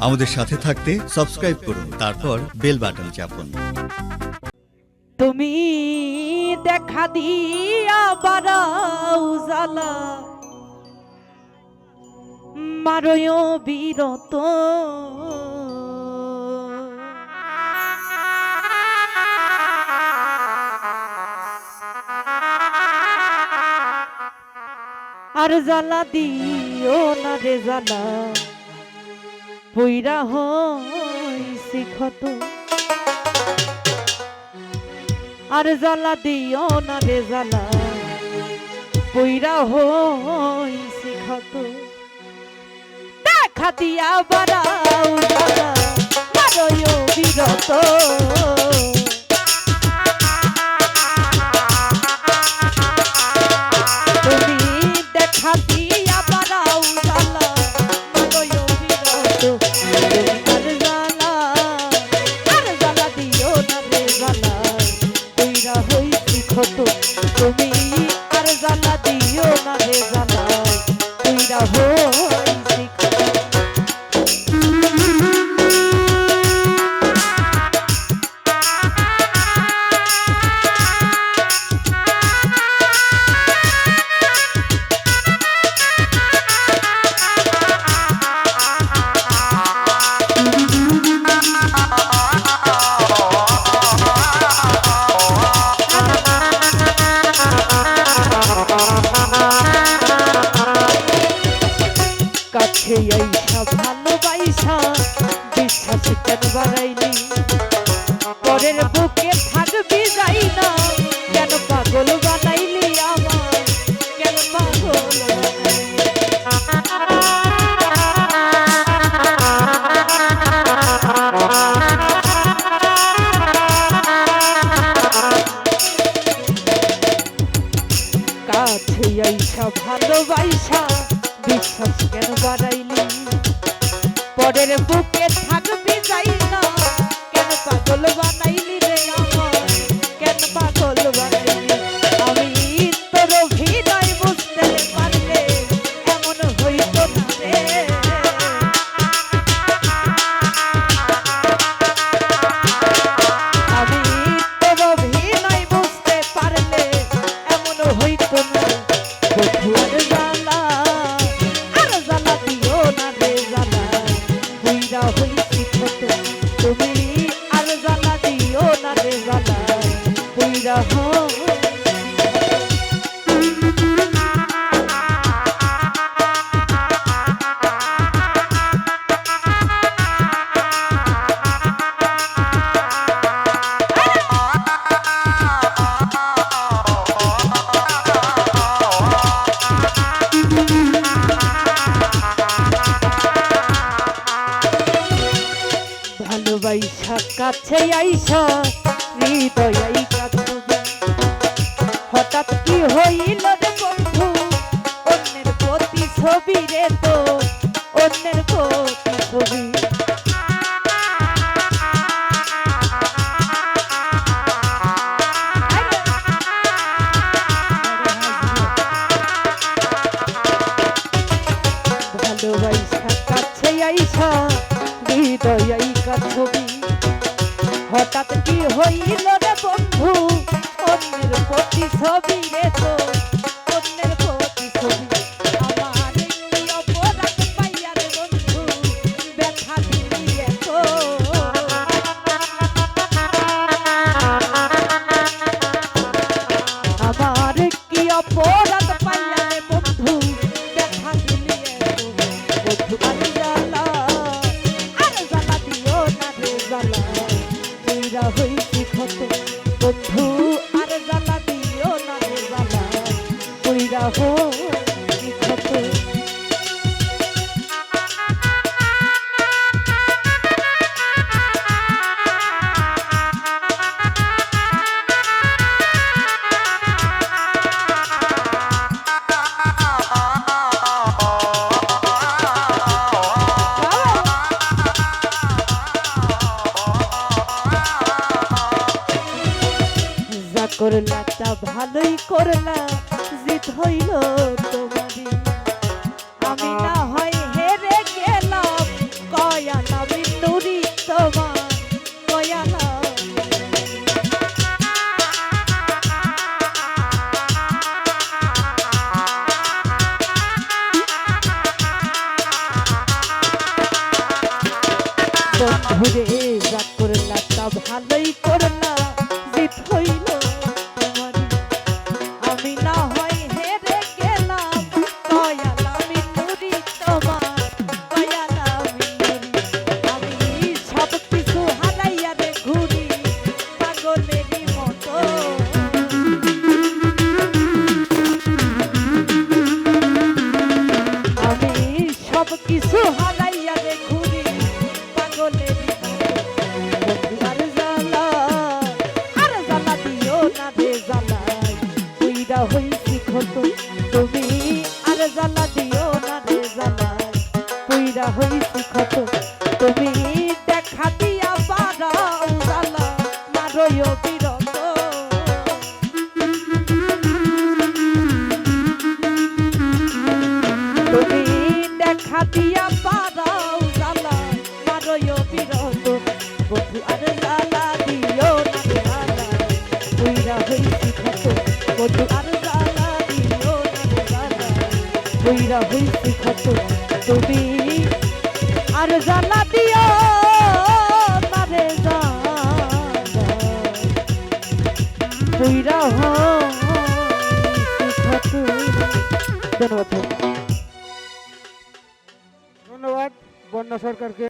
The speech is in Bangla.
আমাদের সাথে থাকতে সাবস্ক্রাইব করুন, তারপর বেল বাটন চাপুন। তুমি দেখা দিয়া বাড়াও জ্বালা, মারয় বিরত। আর জ্বালা দিও না রে জ্বালা, পইরা হইছি ক্ষত। আর জ্বালা দিও না রে জ্বালা, পইরা হইছি ক্ষত। দেখা দিয়া বাড়াও জ্বালা, মারয় বিরত। তুমি দেখা দিয়া বাড়াও জ্বালা, মারয় বিরত। আর জ্বালা, আর জ্বালা দিও না রে জ্বালা, পইরা হইছি ক্ষত। তুমি আর জ্বালা দিও না রে জ্বালা, পইরা হইছি ক্ষত। কাছে আইসা ভালোবাইসা বিশ্বাস কেন বাড়াইলি, পরের বুকে থাকবি যাই না, কেন পাগল বানাইলি আমার, কেন পাগল বানাইলি। কাছে আইসা ভালোবাইসা বিশ্বাস কেন বাড়াইলি, পরের বুকে থাকবি যাই না, কেন পাগল বানাইলি রে আমার, কেন পাগল বানাইলি। আমি তোর অভিনয় বুঝতে পারলে এমন হইত না রে। আমি তোর অভিনয় বুঝতে পারলে এমন হইত না। বধুয়ার জ্বালা, আর জ্বালা দিও না রে জ্বালা, পইরা হইছি ক্ষত। তুমি আর জ্বালা দিও না রে জ্বালা, পইরা হইছি ক্ষত। ভালোবাইসা কাছে আইসা হৃদয় কাছে, হঠাৎ কি হইল রে বন্ধু, অন্যের প্রতি ছবি রে তো, অন্যের প্রতি ছবি। ভালোবাইসা কাছে আইসা হৃদয় ছবি, হঠাৎ কি হইল রে বন্ধু, অন্যের প্রতি ছবি রে তো, অন্যের প্রতি ছবি। আমার কি অপরাধ পাইয়া রে বন্ধু, ব্যথা দিলি এত। আমার কি অপরাধ পাইয়া রে বন্ধু, ব্যথা দিলি এত। বন্ধু আর জ্বালা, আর জ্বালা দিও না রে জ্বালা, পইরা হইছি ক্ষত। বন্ধু আর জ্বালা দিও না রে জ্বালা, পইরা হইছি ক্ষত। করলা তা ভালোই করলা, জিত হইল তোমারই। আমি না হয় হেরে গেলাম, কয়া না ঘুরে যা করলা তা ভালোই করলা জিত হইল আমারই। আমি না হয় হেরে গেলাম দয়াল আমি নুরি তোমার দয়াল আমি নুরি। আমি সব কিছু হারাইয়া রে ঘুরি পাগলেরই মতো। আমি সব কিছু হারাইয়া রে ঘুরি পাগলেরই মতো। বন্ধু আর জ্বালা দিও না রে জ্বালাই পুইরা হইছি ক্ষত। তুমি আর জ্বালা দিও না রে জ্বালাই পুইরা হইছি ক্ষত। তুমি দেখা দিয়া বাড়াও জ্বালা মারো বিরত। তুমি দেখা দিয়া বাড়াও জ্বালা মারো বিরত। বন্ধু আর জ্বালা দিও না রে জ্বালাই পুইরা হইছি ক্ষত। বন্ধু আর জ্বালা দিও না রে জ্বালাই পুইরা হইছি ক্ষত। তুমি আর জ্বালা দিও না রে জ্বালাই পুইরা হইছি ক্ষত। ধন্যবাদ। ধন্যবাদ বন্যা সরকারকে।